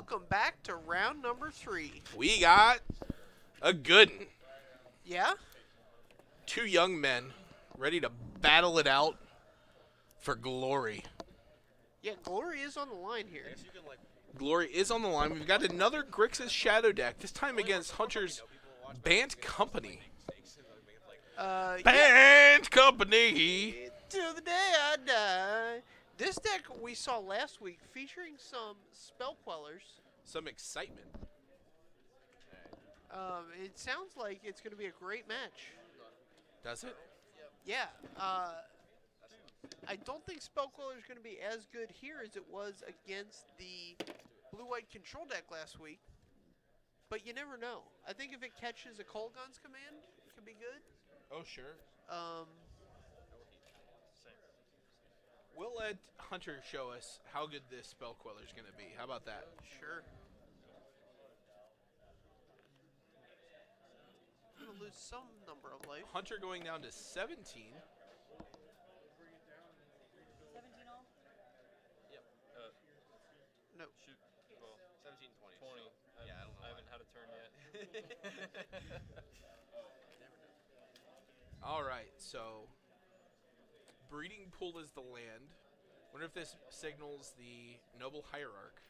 welcome back to round number 3. We got a good one. Yeah? Two young men ready to battle it out for glory. Yeah, glory is on the line here. Glory is on the line. We've got another Grixis Shadow deck, this time against Hunter's Bant Company. Bant Company! Till the day I die. This deck we saw last week featuring some spell quellers. Some excitement. It sounds like it's going to be a great match. Does it? Yeah. I don't think spell queller is going to be as good here as it was against the blue-white control deck last week. But you never know. I think if it catches a Kolgon's command, it could be good. Oh, sure. We'll let Hunter show us how good this spell queller is going to be. How about that? Sure. I'm going to lose some number of life. Hunter going down to 17. 17 all? Yep. No. Shoot. Well, 17, 20. 20. Yeah, I don't know. I haven't had a turn yet. All right, so breeding pool is the land. Wonder if this signals the noble hierarch.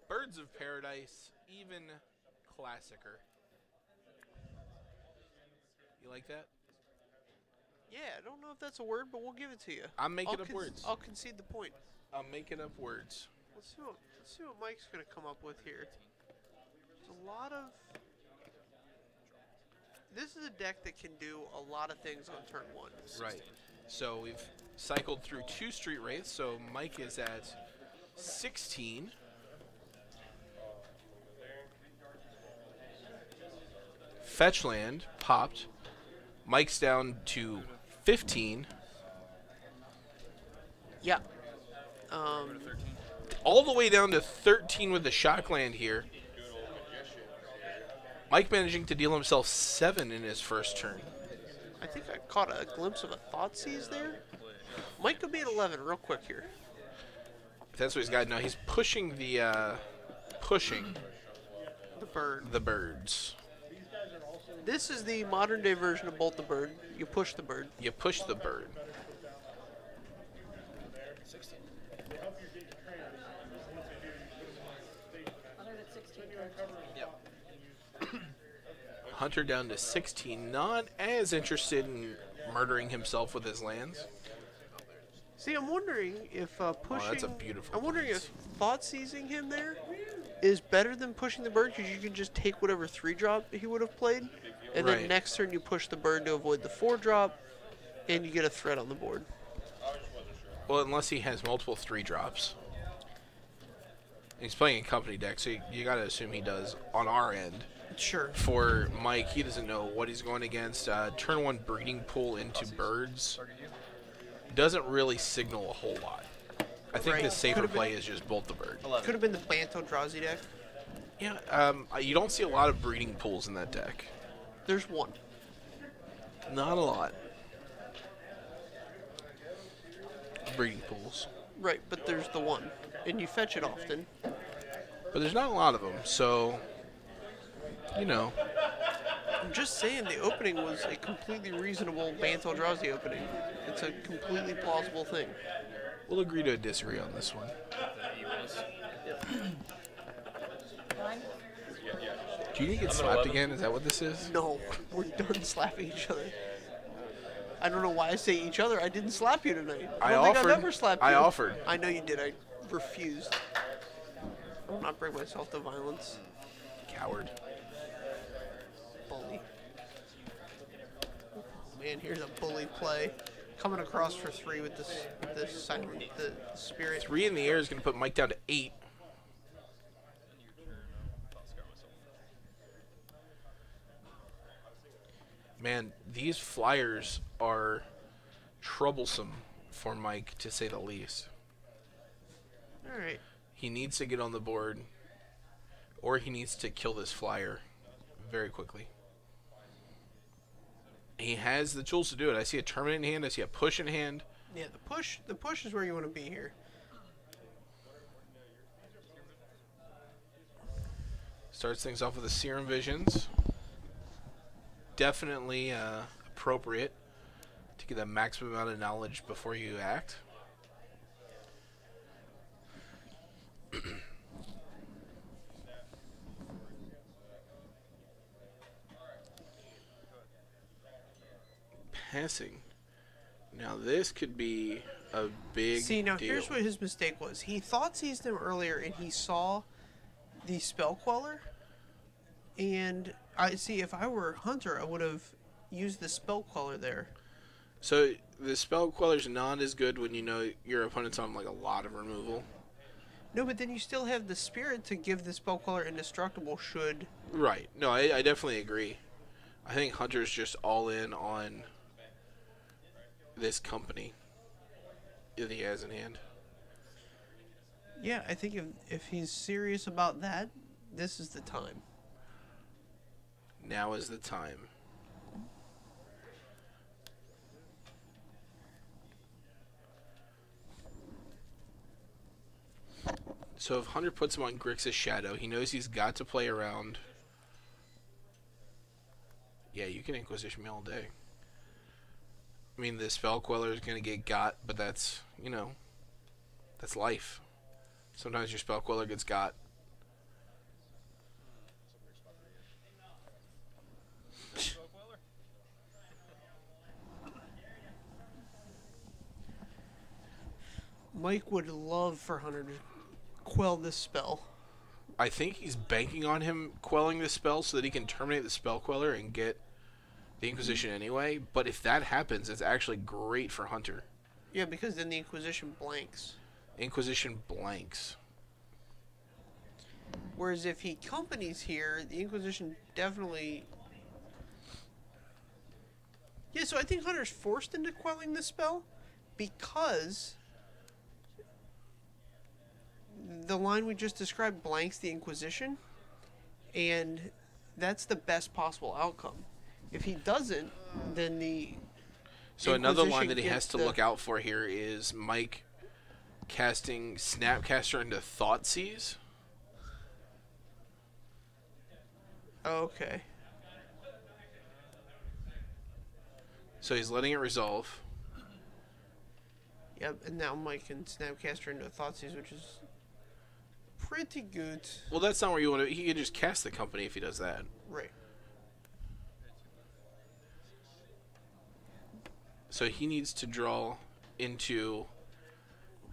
Birds of paradise, even classicer. You like that? Yeah, I don't know if that's a word, but we'll give it to you. I'm making up words. I'll concede the point. I'm making up words. Let's see what Mike's going to come up with here. There's a lot of... This is a deck that can do a lot of things on turn 1. Right. So we've cycled through 2 street wraiths, so Mike is at 16. Fetch land popped. Mike's down to 15. Yeah. All the way down to 13 with the shock land here. Mike managing to deal himself 7 in his first turn. I think I caught a glimpse of a Thoughtseize there. Mike could be at 11 real quick here. If that's what he's got. No, he's pushing the The bird. birds. This is the modern day version of Bolt the Bird. You push the bird. You push the bird. 16. Hunter's at 16. Yep. Hunter down to 16. Not as interested in murdering himself with his lands. See, I'm wondering if pushing... that's a beautiful I'm wondering place. if Thoughtseizing him there is better than pushing the bird, because you can just take whatever 3-drop he would have played, and then Right. next turn you push the bird to avoid the 4-drop, and you get a threat on the board. Well, unless he has multiple 3-drops. He's playing a company deck, so you got to assume he does on our end. Sure. For Mike, he doesn't know what he's going against. Turn 1 breeding pool into birds doesn't really signal a whole lot. I think Right. the safer Could've play is just bolt the bird. 11. Could have been the Banto-Drazi deck. Yeah, you don't see a lot of breeding pools in that deck. There's one. Not a lot. Breeding pools. Right, but there's the one. And you fetch it often. But there's not a lot of them, so, you know. I'm just saying the opening was a completely reasonable Banto-Drazi opening. It's a completely plausible thing. We'll agree to disagree on this one. Nine? Do you need to get slapped again? Is that what this is? No, we're done slapping each other. I don't know why I say each other. I didn't slap you tonight. I don't think I've ever slapped you. I offered. I know you did. I refused. I will not bring myself to violence. Coward. Bully. Man, here's a bully play. Coming across for 3 with this silent, the spirit. 3 in the air is going to put Mike down to 8. Man, these flyers are troublesome for Mike, to say the least. All right. He needs to get on the board, or he needs to kill this flyer very quickly. He has the tools to do it. I see a tournament in hand. I see a push in hand. Yeah, the push is where you want to be here. Starts things off with the Serum Visions. Definitely appropriate to get the maximum amount of knowledge before you act. Passing. Now this could be a big See, now deal. here's what his mistake was. He thought seized him earlier, and he saw the Spell Queller. And I see, if I were Hunter, I would have used the Spell Queller there. So the Spell Queller's not as good when you know your opponent's on like a lot of removal. No, but then you still have the Spirit to give the Spell Queller indestructible should... Right. No, I definitely agree. I think Hunter's just all in on this company that he has in hand. Yeah, I think if he's serious about that, this is the time. Now is the time. So if Hunter puts him on Grixis Shadow, he knows he's got to play around. Yeah, you can Inquisition me all day. I mean, the Spell Queller is going to get got, but that's, you know, that's life. Sometimes your Spell Queller gets got. Mike would love for Hunter to quell this spell. I think he's banking on him quelling the spell so that he can terminate the Spell Queller and get the Inquisition anyway. But if that happens, it's actually great for Hunter. Yeah, because then the Inquisition blanks. Inquisition blanks. Whereas if he companies here, the Inquisition definitely... Yeah, so I think Hunter's forced into quelling the spell because the line we just described blanks the Inquisition, and that's the best possible outcome. If he doesn't, then the So another line Inquisition that he has gets to the- look out for here is Mike casting Snapcaster into Thoughtseize. Okay. So he's letting it resolve. Yep, and now Mike can Snapcaster into a Thoughtseize, which is pretty good. Well, that's not where you want to... He can just cast the company if he does that. Right. So he needs to draw into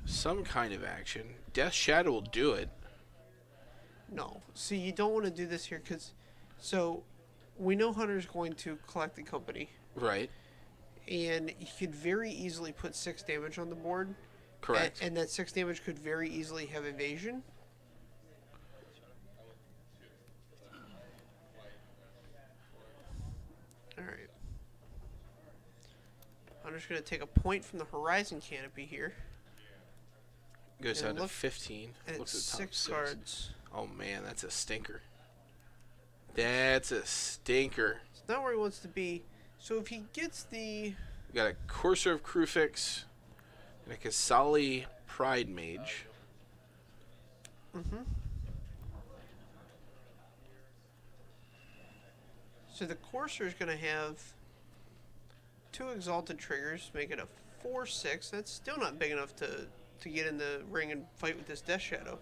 some kind of action. Death Shadow will do it. No. See, you don't want to do this here because... So, we know Hunter's going to collect the company. Right. And he could very easily put 6 damage on the board. Correct. And that 6 damage could very easily have evasion. Alright. Hunter's going to take a point from the Horizon Canopy here. Goes and down to look 15. And Looks it's at the top 6 cards. Oh, man, that's a stinker. That's a stinker. It's not where he wants to be. So if he gets the... We got a Courser of Crufix and a Kasali Pride Mage. Mm-hmm. So the Courser is going to have 2 Exalted triggers, make it a 4/6. That's still not big enough to get in the ring and fight with this Death Shadow.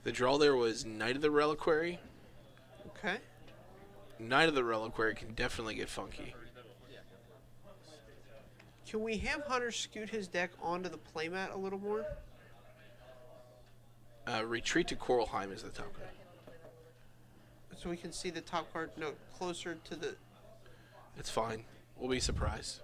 The draw there was Knight of the Reliquary. Okay. Knight of the Reliquary can definitely get funky. Can we have Hunter scoot his deck onto the playmat a little more? Retreat to Coralheim is the top card. So we can see the top card, no, closer to the... It's fine. We'll be surprised.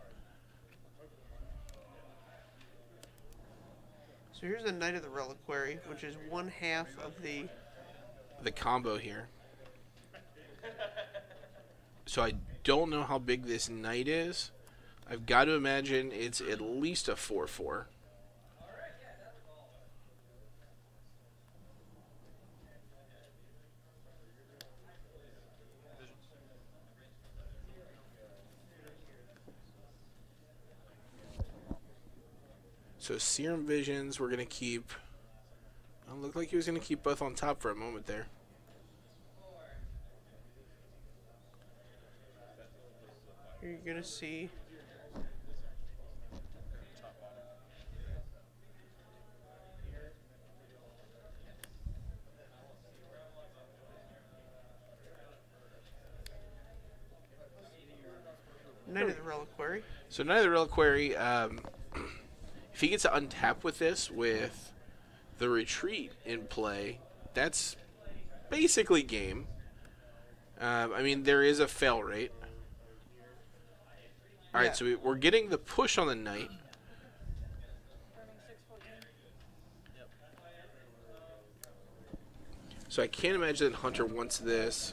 So here's the Knight of the Reliquary, which is 1/2 of the combo here. So I don't know how big this Knight is. I've got to imagine it's at least a 4/4. So Serum Visions, we're going to keep... It looked like he was going to keep both on top for a moment there. You're going to see... Knight of the Reliquary. So Knight of the Reliquary, if he gets to untap with this, with the Retreat in play, that's basically game. I mean, there is a fail rate. Alright, Yeah. so we're getting the push on the Knight. So I can't imagine that Hunter wants this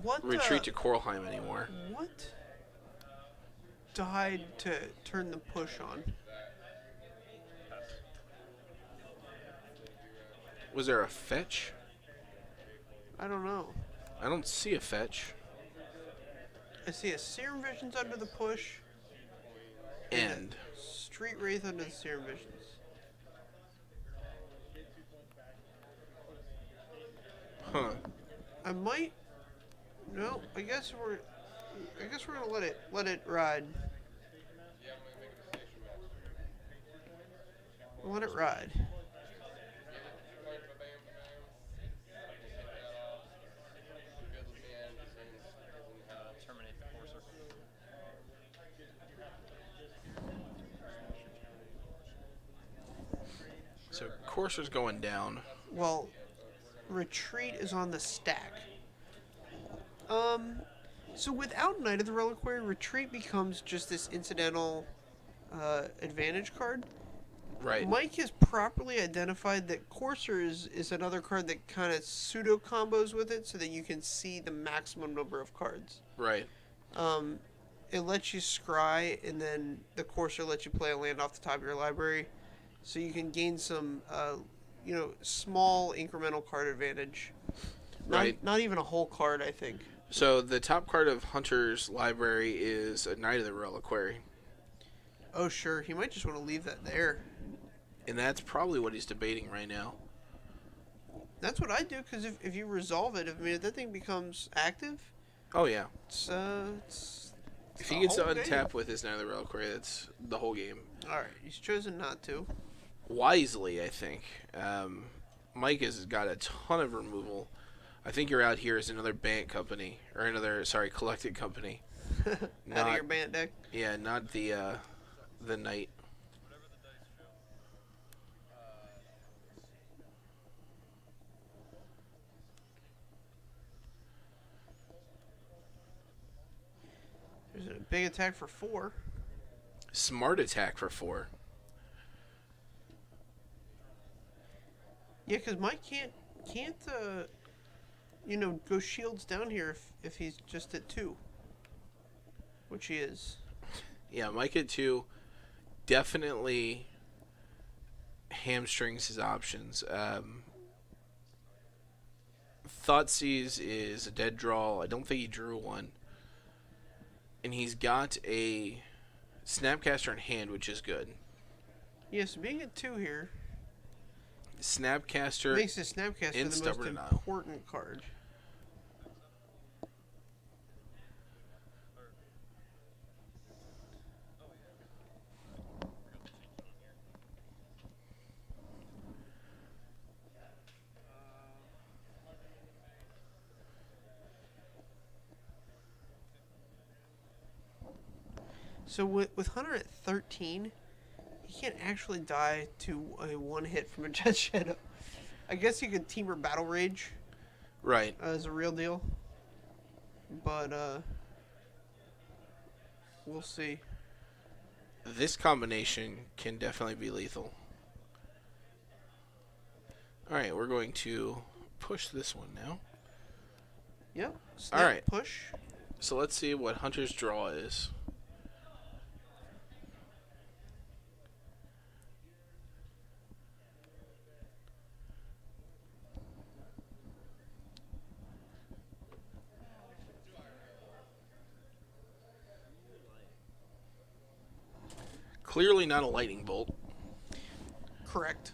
What retreat to Koralheim anymore. What died to turn the push on? Was there a fetch? I don't know. I don't see a fetch. I see a Serum Visions under the push. And Street Wraith under the Serum Visions. huh. I might. No, I guess we're gonna let it ride. Let it ride. Terminate the courser. So Courser's going down. Well, Retreat is on the stack. So without Knight of the Reliquary, Retreat becomes just this incidental advantage card. Right. Mike has properly identified that Courser is another card that kind of pseudo combos with it, so that you can see the maximum number of cards. Right. It lets you scry, and then the Courser lets you play a land off the top of your library, so you can gain some, small incremental card advantage. Right. Not even a whole card, I think. So the top card of Hunter's library is a Knight of the Reliquary. Oh, sure. He might just want to leave that there. And that's probably what he's debating right now. That's what I do, because if you resolve it, if that thing becomes active, Oh, yeah. it's If he the gets to whole game. untap with his Knight of the Reliquary, that's the whole game. Alright, he's chosen not to. Wisely, I think. Mike has got a ton of removal. I think you're out here as another Bant company, or collected company. Out of your Bant deck. Yeah, not the Knight. There's a big attack for 4. Smart attack for 4. Yeah, because Mike can't go shields down here if he's just at 2. Which he is. Yeah, Mike at 2 definitely hamstrings his options. Thoughtseize is a dead draw. I don't think he drew one. And he's got a Snapcaster in hand, which is good. Yes, being at 2 here Snapcaster makes the Snapcaster the in most Stubborn Denial. important card. So with Hunter at 13, he can't actually die to a 1 hit from a Jet Shadow. I guess you could Teamer Battle Rage Right. as a real deal. But, we'll see. This combination can definitely be lethal. Alright, we're going to push this one now. Yep. Snap, Alright. push. So let's see what Hunter's draw is. Clearly not a lightning bolt. Correct.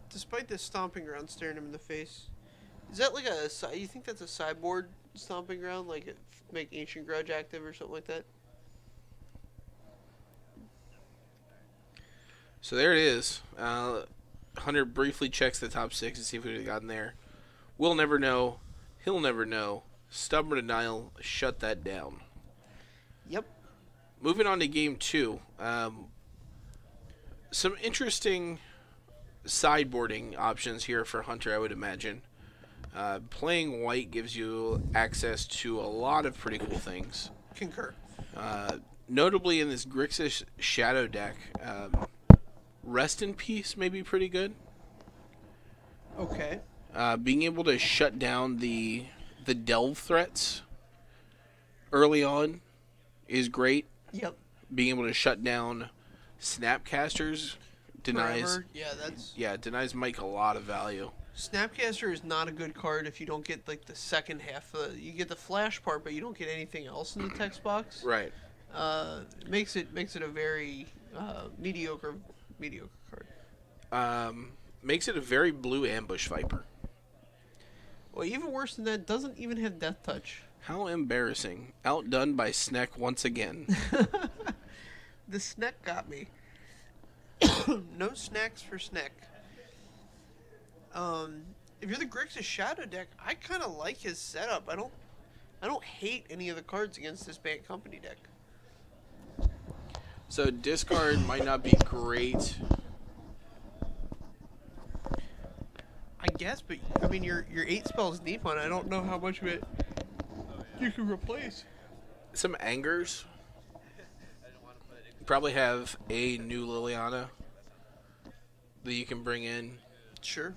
Despite this stomping ground staring him in the face. Is that like you think that's a sideboard stomping ground? Like make Ancient Grudge active or something like that? So there it is. Hunter briefly checks the top 6 to see if we would have gotten there. We'll never know. He'll never know. Stubborn denial. Shut that down. Yep. Moving on to game 2. Some interesting sideboarding options here for Hunter, I would imagine. Playing white gives you access to a lot of pretty cool things. Concur. Notably in this Grixis Shadow deck, Rest in Peace may be pretty good. Okay. Being able to shut down the delve threats early on is great. Yep. Being able to shut down Snapcasters denies Forever. denies Mike a lot of value. Snapcaster is not a good card if you don't get like the second half. You get the flash part, but you don't get anything else in the text box. Right. Makes it a very mediocre card. Makes it a very blue ambush viper. Well, even worse than that, doesn't even have death touch. How embarrassing. Outdone by Sneck once again. The Sneck got me. No snacks for Sneck. If you're the Grixis Shadow deck, I kind of like his setup. I don't hate any of the cards against this Bant Company deck. So discard might not be great. I guess, but I mean your 8 spells deep on it. I don't know how much of it you can replace. Some angers. You probably have a new Liliana that you can bring in. Sure.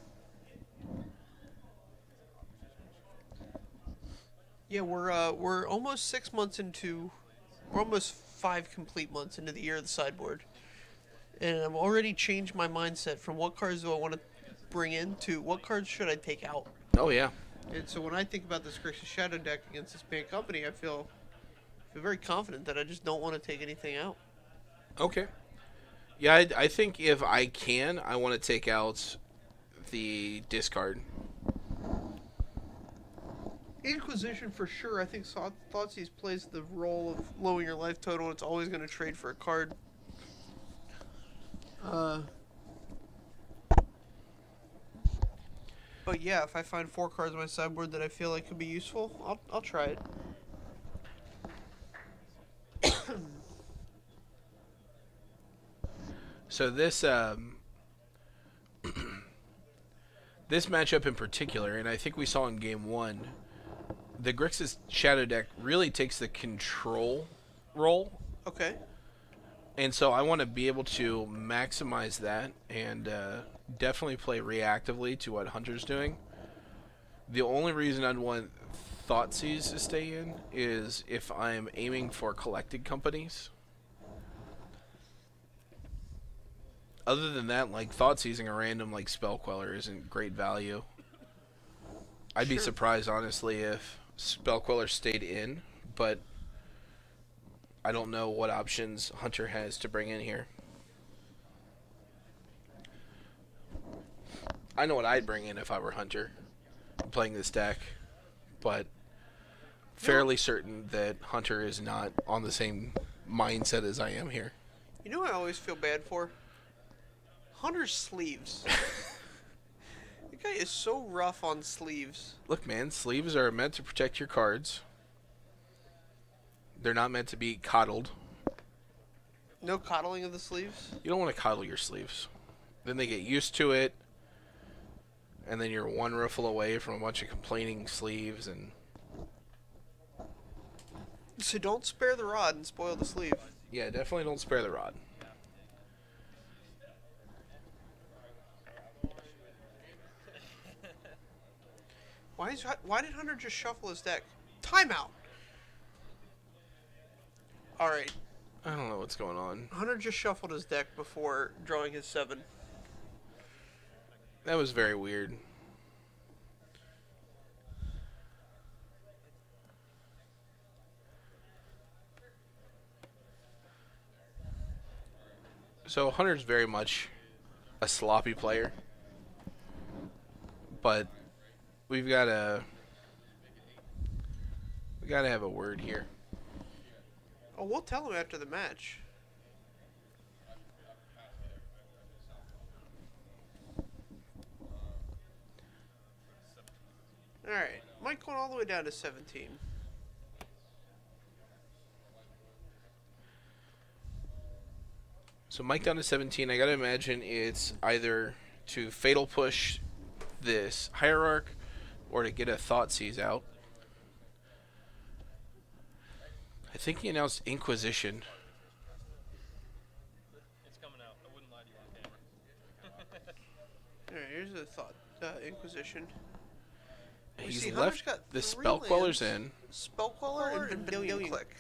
Yeah, we're almost 6 months into, we're almost 5 complete months into the year of the sideboard, and I've already changed my mindset from what cards do I want to bring in to what cards should I take out. Oh yeah. And so when I think about this Grixis Shadow deck against this Bant Company, I feel very confident that I just don't want to take anything out. Okay. Yeah, I think if I can, I want to take out the discard. Inquisition for sure. I think Thoughtseize plays the role of lowering your life total, and it's always going to trade for a card. But yeah, if I find 4 cards on my sideboard that I feel like could be useful, I'll try it. So this this matchup in particular, and I think we saw in game 1, the Grixis Shadow deck really takes the control role. Okay. And so I want to be able to maximize that and definitely play reactively to what Hunter's doing. The only reason I'd want Thoughtseize to stay in is if I'm aiming for collected companies. Other than that, like, Thoughtseizing a random like Spell Queller isn't great value. I'd be surprised, honestly, if Spell Queller stayed in, but I don't know what options Hunter has to bring in here. I know what I'd bring in if I were Hunter playing this deck, but fairly certain that Hunter is not on the same mindset as I am here. You know what I always feel bad for? Hunter's sleeves. The guy is so rough on sleeves. Look, man, sleeves are meant to protect your cards. They're not meant to be coddled. No coddling of the sleeves? You don't want to coddle your sleeves. Then they get used to it, and then you're one riffle away from a bunch of complaining sleeves. And so don't spare the rod and spoil the sleeve. yeah, definitely don't spare the rod. Why did Hunter just shuffle his deck? Timeout. All right. I don't know what's going on. Hunter just shuffled his deck before drawing his 7. That was very weird. So Hunter's very much a sloppy player, but we gotta have a word here. Oh, we'll tell him after the match. Alright, Mike going all the way down to 17. So Mike down to 17. I gotta imagine it's either to fatal push this hierarch or to get a Thoughtseize out. I think he announced Inquisition. It's coming out. I wouldn't lie to you on camera. Alright, here's the thought. Uinquisition. We He's see Hunter's left got the 3 Spell Queller's lands. in. Spell Queller and Vendilion Click.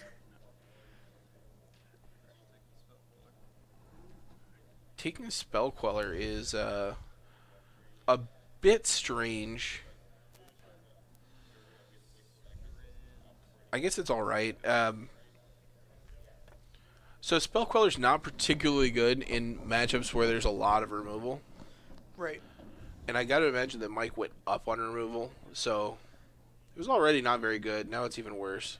Taking Spell Queller is a bit strange. I guess it's alright. So Spell Queller's not particularly good in matchups where there's a lot of removal. Right. And I gotta imagine that Mike went up on removal, so it was already not very good. Now it's even worse.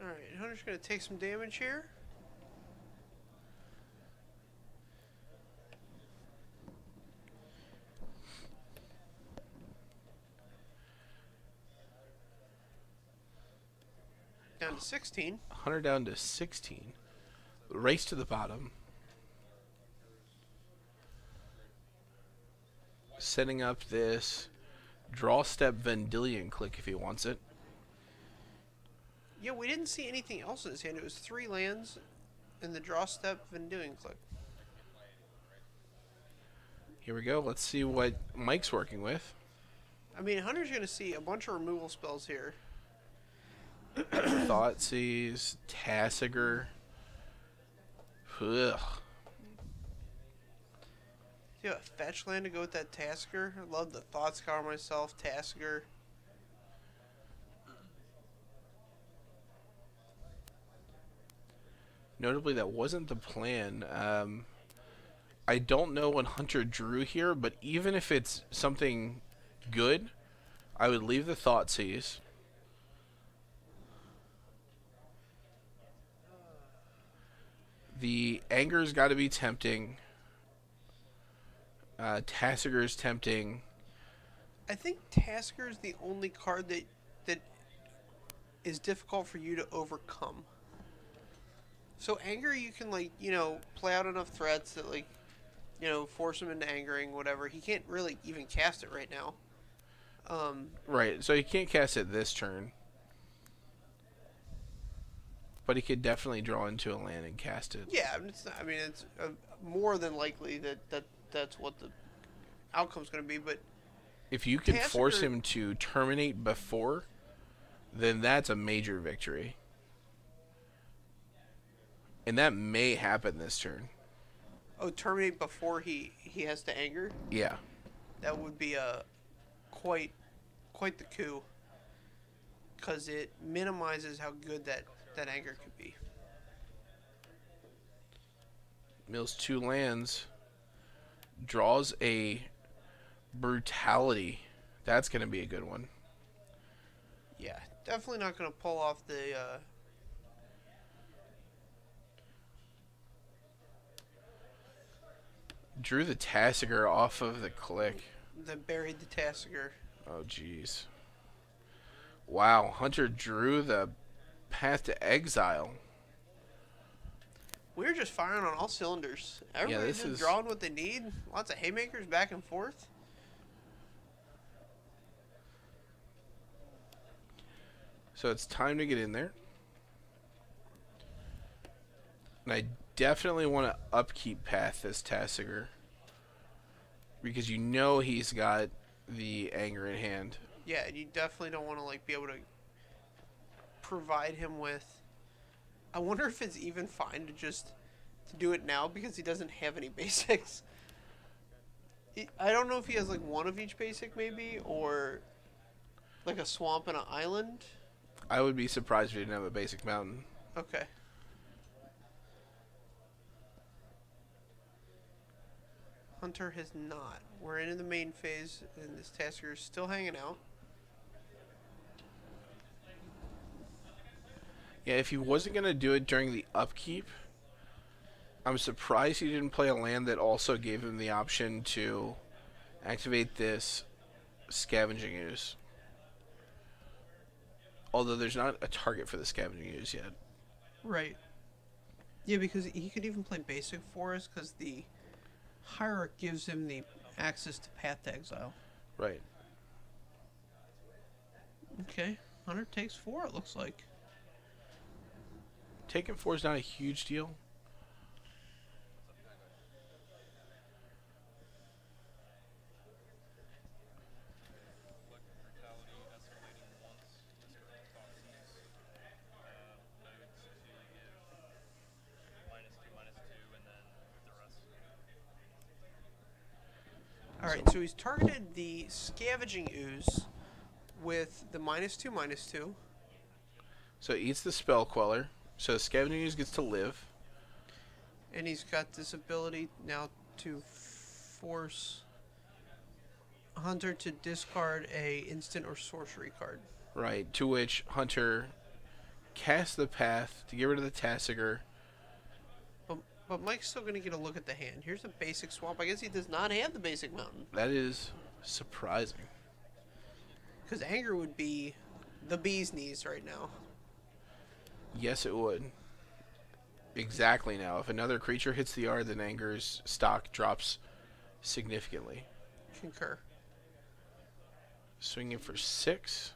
Alright, Hunter's going to take some damage here. Down to 16. Hunter down to 16. Race to the bottom. Setting up this draw step Vendilion Click if he wants it. Yeah, we didn't see anything else in his hand. It was 3 lands and the draw step Vendilion Click. Here we go. Let's see what Mike's working with. I mean, Hunter's going to see a bunch of removal spells here. Thoughtseize, Tasigur. Ugh. You have a fetch land to go with that Tasigur. I love the Thought Scour myself, Tasigur. Notably, that wasn't the plan. I don't know what Hunter drew here, but even if it's something good, I would leave the Thoughtseize. The Anger's got to be tempting. Tasigur's tempting. I think Tasigur is the only card that is difficult for you to overcome. So Anger, you can, like, you know, play out enough threats that, like, you know, force him into angering, whatever. He can't really even cast it right now. Right, so he can't cast it this turn. But he could definitely draw into a land and cast it. Yeah, it's more than likely that's what the outcome's going to be. But if you can force Tasigur- him to terminate before, then that's a major victory. And that may happen this turn. oh, terminate before he has to anger. Yeah. That would be a quite the coup, because it minimizes how good that anger could be. Mills 2 lands. Draws a Brutality. That's going to be a good one. Yeah, definitely not going to pull off the Drew the Tasigur off of the click. buried the Tasigur. Oh, jeez. Wow, Hunter drew the Path to Exile. We're just firing on all cylinders. Everybody's this just is- drawing what they need. Lots of haymakers back and forth. So it's time to get in there. And I definitely want to upkeep path this Tasigur. because you know he's got the anger in hand. Yeah, and you definitely don't want to like be able to provide him with. I wonder if it's even fine to just to do it now because he doesn't have any basics. I don't know if he has like one of each basic maybe, or like a swamp and an island. I would be surprised if he didn't have a basic mountain. Okay. Hunter has not. We're in the main phase, and this Tasker is still hanging out. Yeah, if he wasn't going to do it during the upkeep, I'm surprised he didn't play a land that also gave him the option to activate this Scavenging Ooze. Although there's not a target for the Scavenging Ooze yet. Right. Yeah, because he could even play basic Forest because the Hierarch gives him the access to Path to Exile. Right. Okay. Hunter takes 4, it looks like. Taking 4 is not a huge deal. Alright, so he's targeted the Scavenging Ooze with the -2/-2. So it eats the Spell Queller. So Scavenging Ooze gets to live. And he's got this ability now to force Hunter to discard a instant or sorcery card. Right, to which Hunter casts the Path to get rid of the Tassiger. But Mike's still going to get a look at the hand. Here's a basic swamp. I guess he does not have the basic mountain. That is surprising. Because anger would be the bee's knees right now. Yes, it would. Exactly now. If another creature hits the yard, then Anger's stock drops significantly. Concur. Swinging for 6.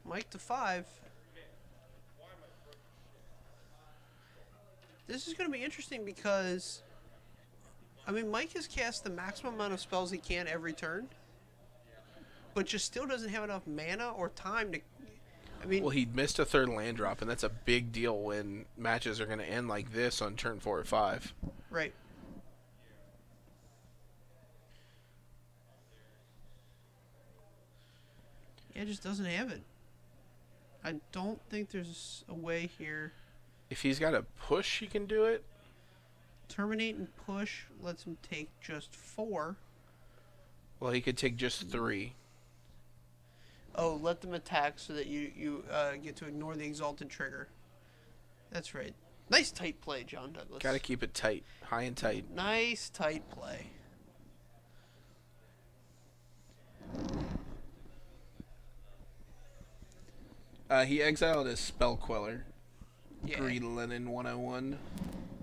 Mike to 5. This is going to be interesting because, I mean, Mike has cast the maximum amount of spells he can every turn, but just still doesn't have enough mana or time to. I mean, Well, he missed a 3rd land drop, and that's a big deal when matches are going to end like this on turn 4 or 5. right. Yeah, just doesn't have it. I don't think there's a way here. If he's got a push, he can do it. Terminate and push lets him take just 4. Well, he could take just 3. Oh, let them attack so that you get to ignore the exalted trigger. That's right. Nice tight play, John Douglas. Got to keep it tight, high and tight. Nice tight play. He exiled his Spell Queller. Yeah. Green Linen 101.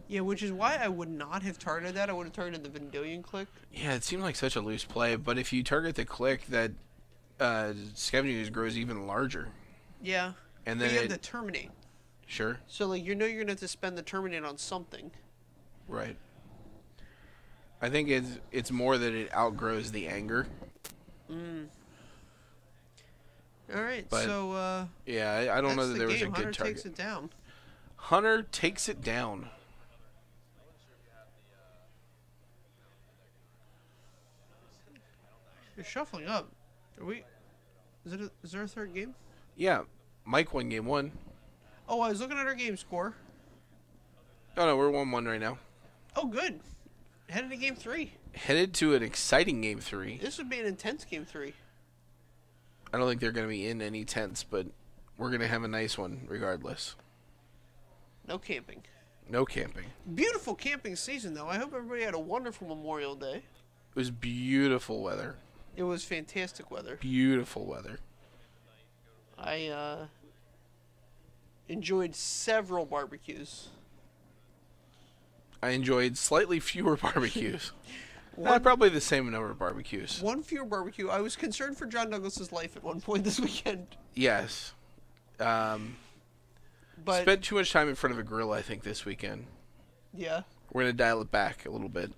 Yeah, which is why I would not have targeted that. I would have targeted the Vendilion Click. Yeah, it seemed like such a loose play, but if you target the click, that Scavenging Ooze grows even larger. Yeah. And But then you have the Terminate. Sure. So, like, you know you're going to have to spend the Terminate on something. Right. I think it's more that it outgrows the anger. All right, But so Yeah, I don't know that's that the there was a game. good Hunter target. takes it down. Hunter takes it down. You're shuffling up. Are we? Is there a 3rd game? Yeah, Mike won game 1. Oh, I was looking at our game score. Oh no, we're 1-1 right now. Oh, good. Headed to game 3. Headed to an exciting game 3. This would be an intense game 3. I don't think they're going to be in any tents, but we're going to have a nice one regardless. No camping. No camping. Beautiful camping season, though. I hope everybody had a wonderful Memorial Day. It was beautiful weather. It was fantastic weather. Beautiful weather. I enjoyed several barbecues. I enjoyed slightly fewer barbecues. Probably the same number of barbecues. One fewer barbecue. I was concerned for John Douglas's life at one point this weekend. Yes. But Spent too much time in front of a grill, I think, this weekend. yeah, We're going to dial it back a little bit.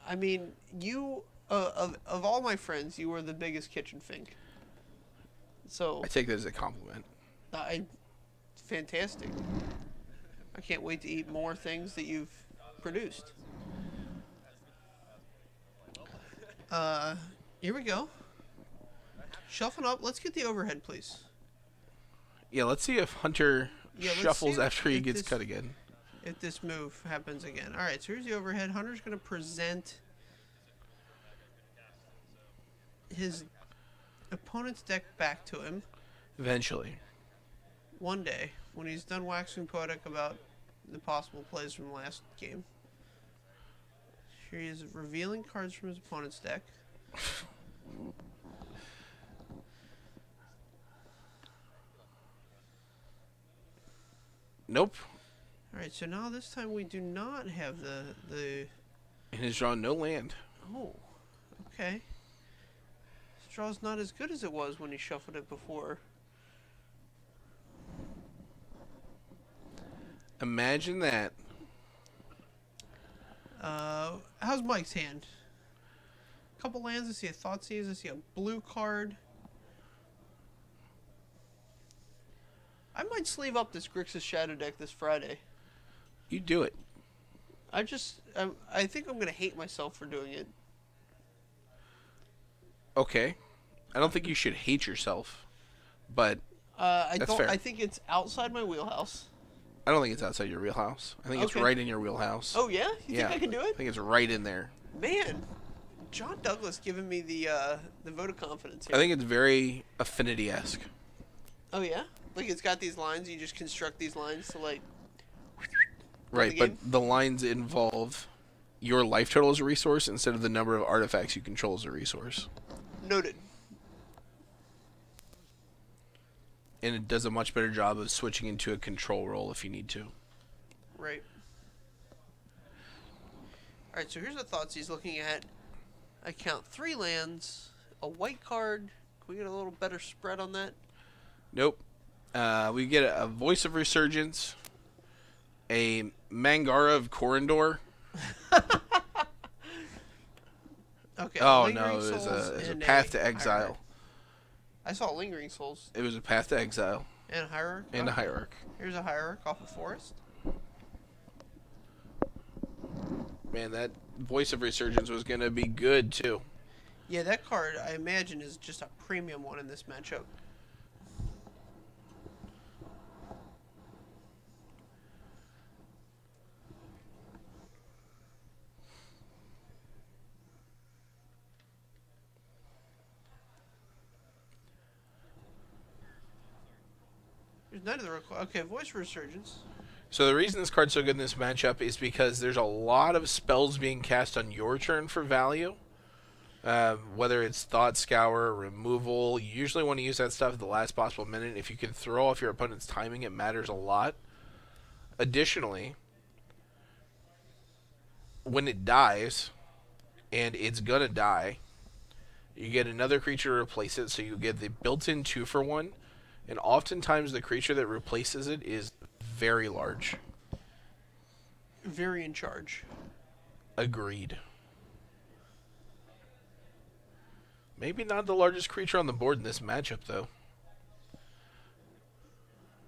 I mean, you of all my friends, you were the biggest kitchen fink. So I take that as a compliment. Fantastic. I can't wait to eat more things that you've produced. Here we go. Shuffling up. Let's get the overhead, please. Yeah, let's see if Hunter let's shuffles see after he if gets this- cut again. If this move happens again. All right, so here's the overhead. Hunter's going to present his opponent's deck back to him Eventually. one day when he's done waxing poetic about the possible plays from last game. Here he is revealing cards from his opponent's deck. Nope. All right, so now this time we do not have the And he's drawn no land. oh, okay. This draw's not as good as it was when he shuffled it before. Imagine that. How's Mike's hand? A couple lands. I see a Thoughtseize. I see a blue card. I might sleeve up this Grixis Shadow deck this Friday. You do it. I think I'm gonna hate myself for doing it. Okay. I don't think you should hate yourself, but That's fair. I think it's outside my wheelhouse. I don't think it's outside your wheelhouse. I think it's Okay. right in your wheelhouse. Oh yeah, you Yeah. think I can do I it? think it's right in there. Man, John Douglas giving me the vote of confidence here. I think it's very Affinity-esque. Oh yeah, like it's got these lines. You just construct these lines to like. Right, the but game? the lines involve your life total as a resource instead of the number of artifacts you control as a resource. Noted. And it does a much better job of switching into a control role if you need to. Right. All right, so here's the thoughts he's looking at. I count 3 lands, a white card. Can we get a little better spread on that? Nope. We get a Voice of Resurgence, a Mangara of Corindor. Okay. Oh, Lingering no, it was Souls a and Path to Hierarch. Exile. I saw Lingering Souls It was a Path to Exile and a Hierarch. and a Okay. Hierarch. Here's a Hierarch off of Forest. Man, that Voice of Resurgence was going to be good, too. Yeah, that card, I imagine, is just a premium one in this matchup. There's none of the okay, Voice Resurgence. So the reason this card's so good in this matchup is because there's a lot of spells being cast on your turn for value. Whether it's Thought Scour, removal, you usually want to use that stuff at the last possible minute. If you can throw off your opponent's timing, it matters a lot. Additionally, when it dies, and it's gonna die, you get another creature to replace it, so you get the built-in 2-for-1, and oftentimes the creature that replaces it is very large. Very in charge. Agreed. Maybe not the largest creature on the board in this matchup, though.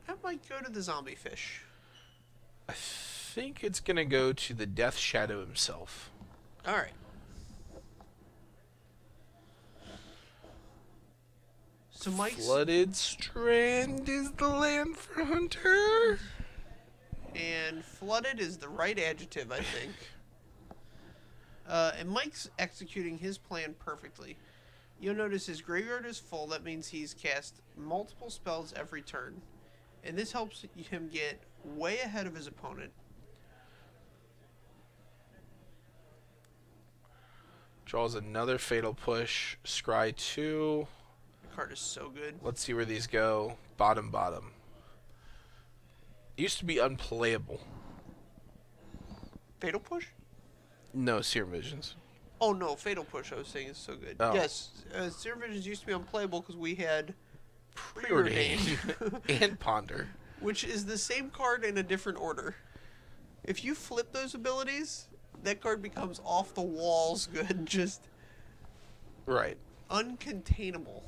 I might go to the zombie fish. I think it's going to go to the Death Shadow himself. Alright. So Mike's... Flooded Strand is the land for Hunter. And flooded is the right adjective, I think. And Mike's executing his plan perfectly. You'll notice his graveyard is full. That means he's cast multiple spells every turn. And this helps him get way ahead of his opponent. Draws another Fatal Push. Scry 2. The card is so good. Let's see where these go. Bottom. It used to be unplayable. Fatal Push? No, Serum Visions. Oh no, Fatal Push I was saying is so good. Oh. Yes, Serum Visions used to be unplayable because we had Preordained. And Ponder. which is the same card in a different order. If you flip those abilities, that card becomes off the walls good, just Right. uncontainable.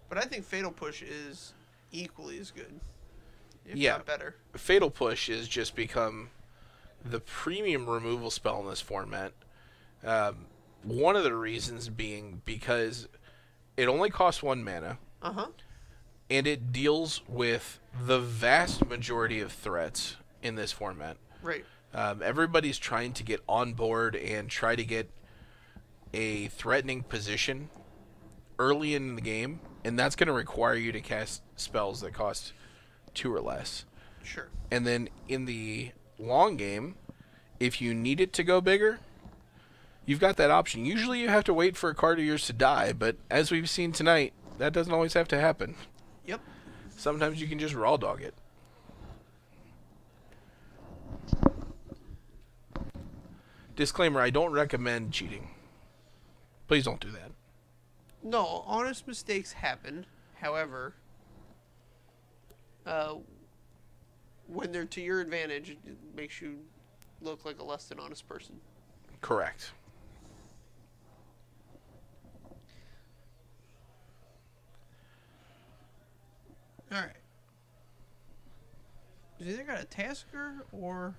But I think Fatal Push is equally as good, if not better. Fatal Push has just become the premium removal spell in this format. One of the reasons being because it only costs 1 mana. And it deals with the vast majority of threats in this format. Right. Everybody's trying to get on board and try to get a threatening position early in the game, and that's going to require you to cast spells that cost 2 or less. Sure. And then in the long game, if you need it to go bigger, you've got that option. Usually you have to wait for a card of yours to die, but as we've seen tonight, that doesn't always have to happen. Yep. Sometimes you can just raw dog it. Disclaimer, I don't recommend cheating. Please don't do that. No, honest mistakes happen. However, when they're to your advantage, it makes you look like a less than honest person. Correct. Alright. He's either got a Tasker or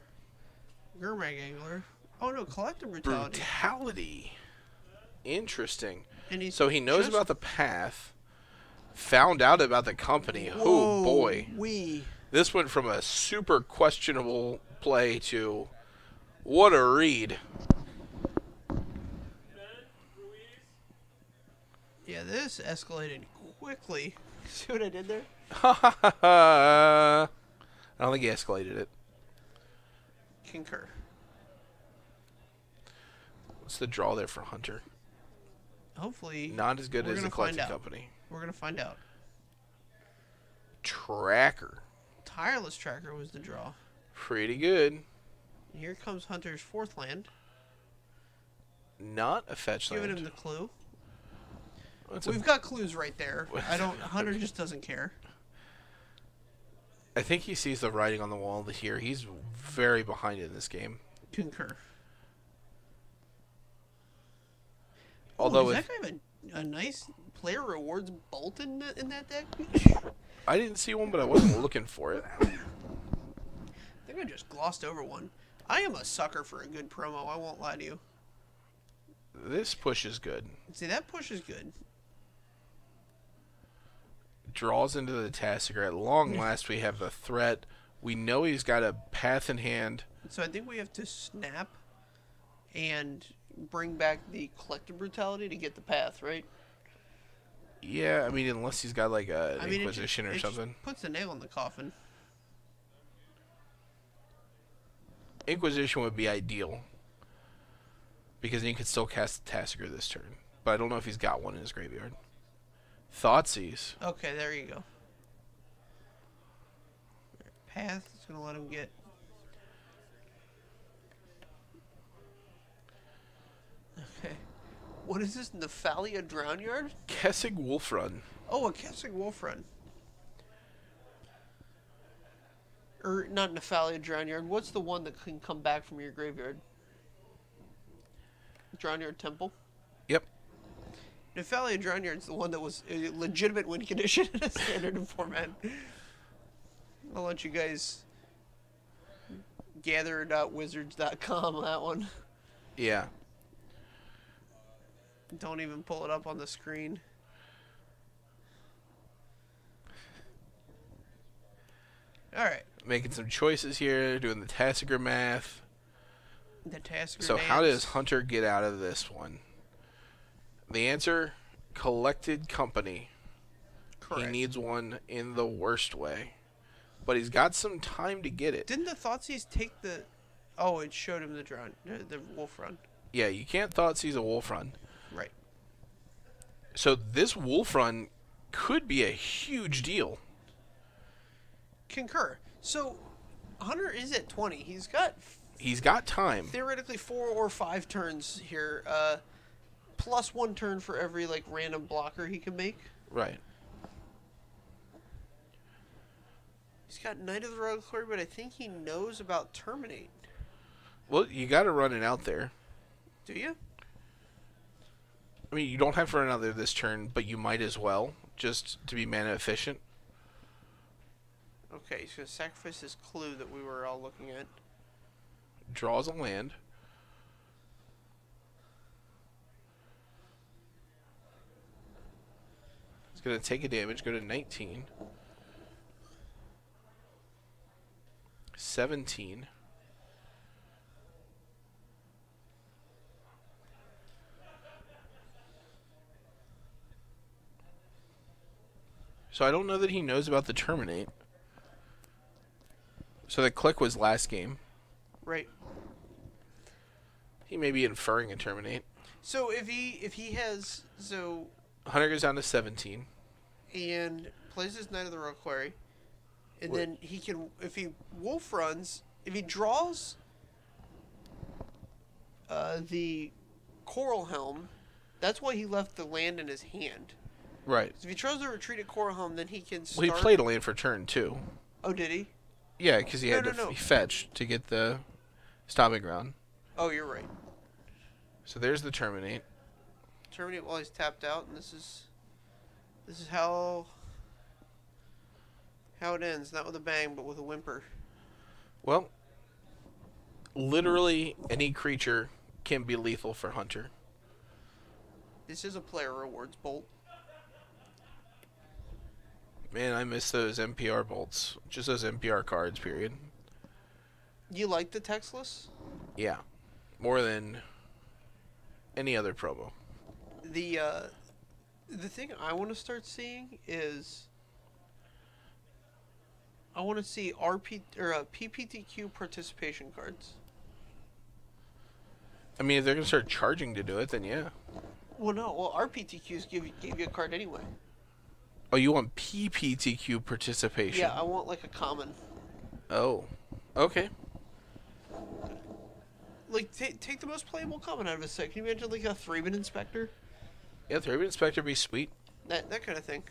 Gurmag Angler. Oh no, Collective Brutality. Brutality. Interesting. And So he knows about the path, found out about the company. Whoa, Oh boy. wee. This went from a super questionable play to what a read. Yeah, this escalated quickly. See what I did there? I don't think he escalated it. Concur. What's the draw there for Hunter? Hopefully, Not as good we're as the gonna find collecting out. company. We're going to find out. Tracker. Tireless Tracker was the draw. Pretty good. Here comes Hunter's 4th land. Not a fetch land. Giving him the clue. That's a- We've got clues right there. Hunter just doesn't care. I think he sees the writing on the wall here. He's very behind in this game. Concur. Although does if, that guy have a nice player rewards bolt in that deck? I didn't see one, but I wasn't looking for it. I think I just glossed over one. I am a sucker for a good promo, I won't lie to you. This push is good. See, that push is good. Draws into the Tassiger. At long last, we have the threat. We know he's got a path in hand. So I think we have to snap and bring back the Collective Brutality to get the path, right? Yeah, I mean, unless he's got like an I mean, Inquisition or it something. just puts the nail in the coffin. Inquisition would be ideal. Because then he could still cast the Tassiger this turn. But I don't know if he's got one in his graveyard. Thoughtseize. Okay, there you go. Path is going to let him get... Okay. What is this? Nephalia Drownyard? Kessig Wolfrun. Oh, a Kessig Wolfrun. Or, not Nephalia Drownyard. What's the one that can come back from your graveyard? Drownyard Temple? Yep. Nephalia Drownyard's the one that was a legitimate win condition in a standard format. I'll let you guys gather.wizards.com on that one. Yeah. Don't even pull it up on the screen. Alright. Making some choices here, doing the Tassiger math. The task. So how does Hunter get out of this one? The answer, collected company. Correct. He needs one in the worst way. But he's got some time to get it. Didn't the Thoughtseize take the... Oh, it showed him the wolf run. Yeah, you can't Thoughtseize a wolf run. Right. So this wolf run could be a huge deal. Concur. So, Hunter is at 20. He's got time. Theoretically 4 or 5 turns here. Plus 1 turn for every, like, random blocker he can make. Right. He's got Knight of the Reliquary, but I think he knows about Terminate. Well, you got to run it out there. Do you? I mean, you don't have to run out there this turn, but you might as well, just to be mana efficient. Okay, he's going to sacrifice this clue that we were all looking at. Draws a land. He's going to take a damage, go to 19. 17. So I don't know that he knows about the terminate. So the click was last game. Right. He may be inferring a terminate. So if he has Hunter goes down to 17. And plays his Knight of the Reliquary, and What? then he can, if he wolf runs, if he draws the Coral Helm, that's why he left the land in his hand. Right. So if he chose to retreat at Coral Helm, then he can Well, start. he played a land for turn 2. Oh, did he? Yeah, because he had to No. he fetched to get the stomping ground. Oh, you're right. So there's the terminate. Terminate while he's tapped out, and this is how it ends. Not with a bang, but with a whimper. Well, literally any creature can be lethal for Hunter. This is a player rewards bolt. Man, I miss those NPR bolts. Just those NPR cards, period. You like the textless? Yeah. More than any other promo. The thing I want to start seeing is I want to see PPTQ participation cards. I mean, if they're going to start charging to do it, then yeah. Well, no. Well, RPTQs gave you a card anyway. Oh, you want PPTQ participation? Yeah, I want like a common. Oh. Okay. Like, take the most playable common out of a set. Can you imagine like a 3-man inspector? Yeah, 3-man inspector would be sweet. That kind of thing.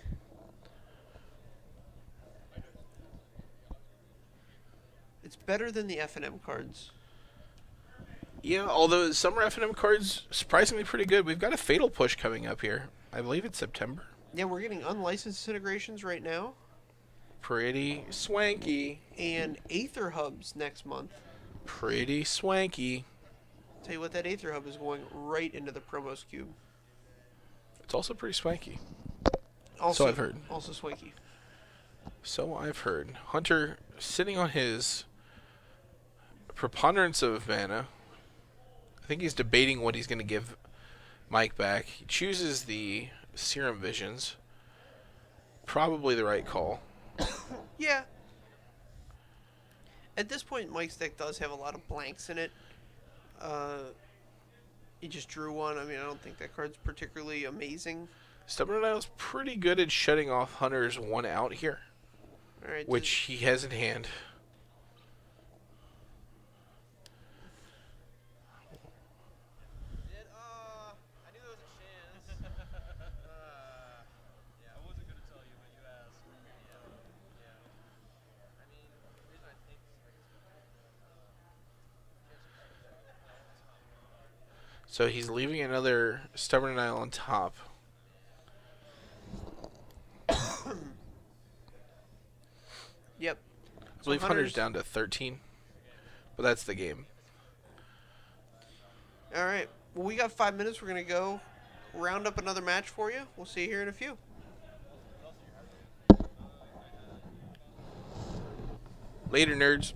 It's better than the F&M cards. Yeah, although some are F&M cards surprisingly pretty good. We've got a Fatal Push coming up here. I believe it's September. Yeah, we're getting unlicensed integrations right now. Pretty swanky. And Aether Hubs next month. Pretty swanky. Tell you what, that Aether Hub is going right into the promos cube. It's also pretty swanky. Also, So I've heard. Also swanky. So I've heard. Hunter sitting on his preponderance of mana. I think he's debating what he's going to give Mike back. He chooses the Serum Visions. Probably the right call. Yeah. At this point, Mike's deck does have a lot of blanks in it. He just drew one. I mean, I don't think that card's particularly amazing. Stubborn Dial's pretty good at shutting off Hunter's 1 out here, All right, which he has in hand. I knew there was a chance. Yeah, I wasn't gonna tell you, but you asked. Yeah. I mean, the reason I think So he's leaving another Stubborn Dial on top. Yep. I believe Hunter's down to 13, but that's the game. All right. Well, we got 5 minutes. We're going to go round up another match for you. We'll see you here in a few. Later, nerds.